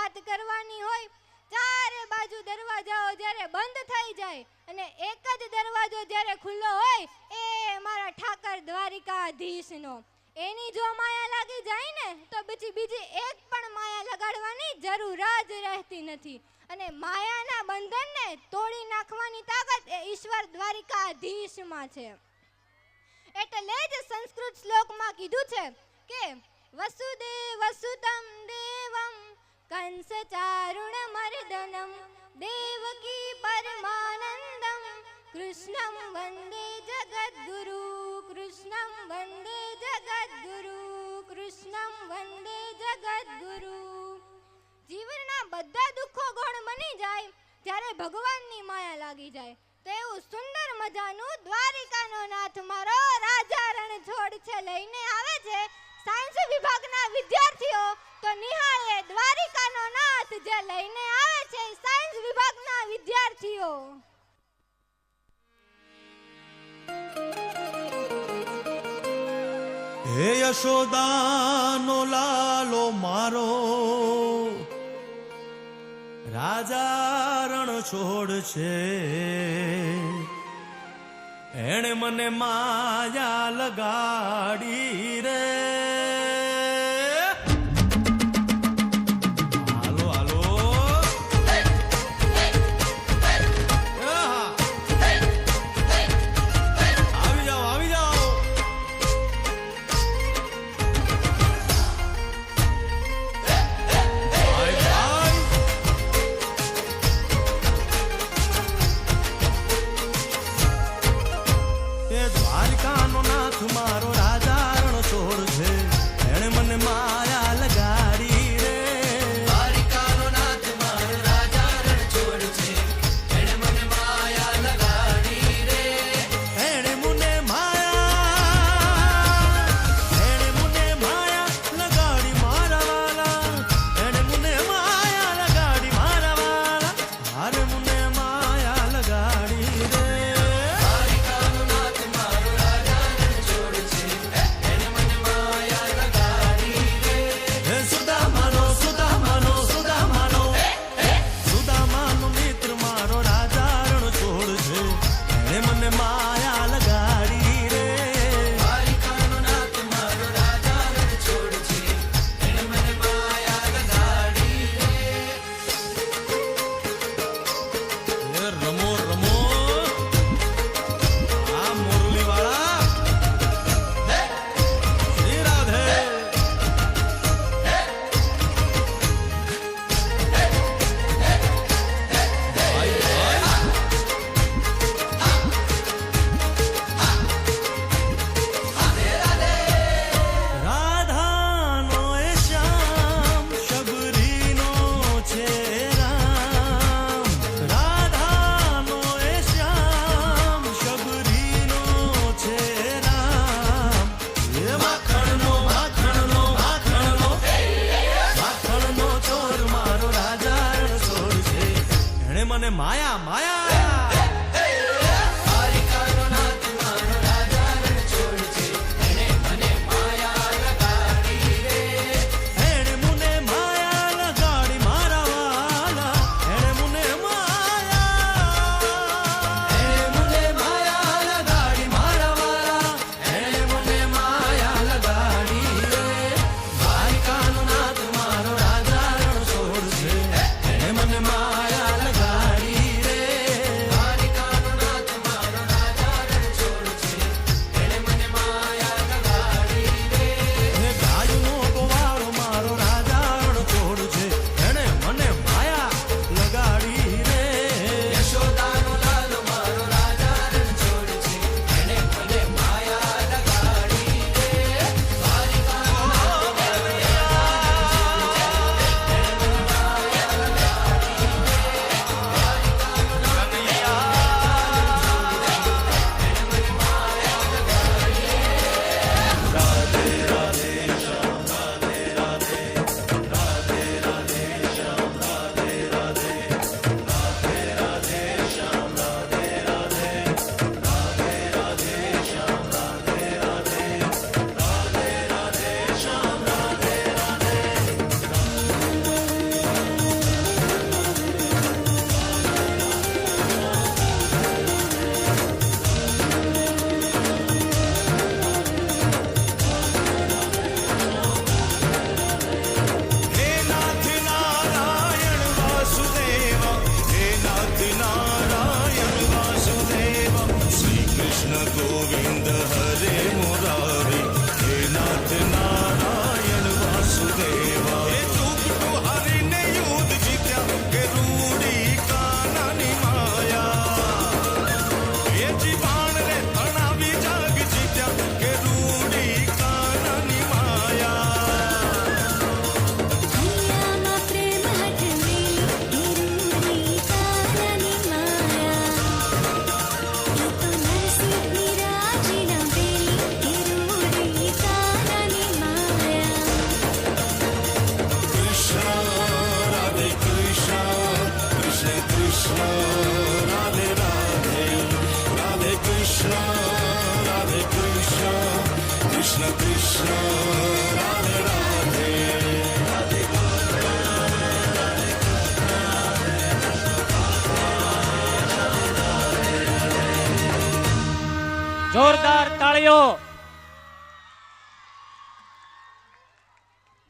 વાત કરવાની હોય, ચારે બાજુ દરવાજાઓ જ્યારે બંધ થઈ જાય અને એક જ દરવાજો જ્યારે ખુલ્લો હોય, એ મારા ઠાકર દ્વારિકાધીશનો. એની જો માયા લાગી જાય ને તો બીજી એક પણ માયા લગાડવાની જરૂર જ રહેતી નથી. અને માયાના બંધનને તોડી નાખવાની તાકાત એ ઈશ્વર દ્વારિકાધીશમાં છે. એટલે જ સંસ્કૃત શ્લોકમાં કીધું છે કે વસુદેવ વસુતમ દેવમ કંસ ચારુણ મર્દનમ દેવકી પરમાનંદમ કૃષ્ણમ વંદે જગદ્ગુરુ કૃષ્ણમ વંદે જગદ્ગુરુ કૃષ્ણમ વંદે જગદ્ગુરુ. જીવનના બધા દુઃખો ગૌણ બની જાય જ્યારે ભગવાનની માયા લાગી જાય તો એવું સુંદર મજાનું દ્વારિકાનો નાથ મારો રાજા રણછોડ છે લઈને આવે છે. સાયન્સ વિભાગના વિદ્યાર્થીઓ તો નિહાળે દ્વારિકાનો નાથ જે લઈને આવે છે સાયન્સ વિભાગના વિદ્યાર્થીઓ. હે યશોદાનો લાલો મારો રાજા રણછોડ છે, એણે મને માયા લગાડી રે. હાલો હાલો આવી જાઓ આવી જાઓ. દ્વારિકાનો નાથ મારો રાજા રણછોડ છે, ગોવિંદ હરે મુરારી હે નાથ નારાયણ વાસુદેવા એ ચૂકટું હરીને યુદ્ધ જીત્યા કે રૂડી કાનાની માયા એ જીવાણ રે તણાવી જાગ જીત્યા કે રૂડી કાનાની માયા દુનિયામાં પ્રેમ હટ મેલી રૂડી કાનાની માયા એ તો નરસિંહની રાજીના બેલી રૂડી કાનાની માયા કૃષ્ણ રાધે કૃષ્ણ કૃષ્ણ કૃષ્ણ રાધે રાધે રાધે કૃષ્ણ રાધે કૃષ્ણ કૃષ્ણ કૃષ્ણ રાધે રાધે જોરદાર તાળીઓ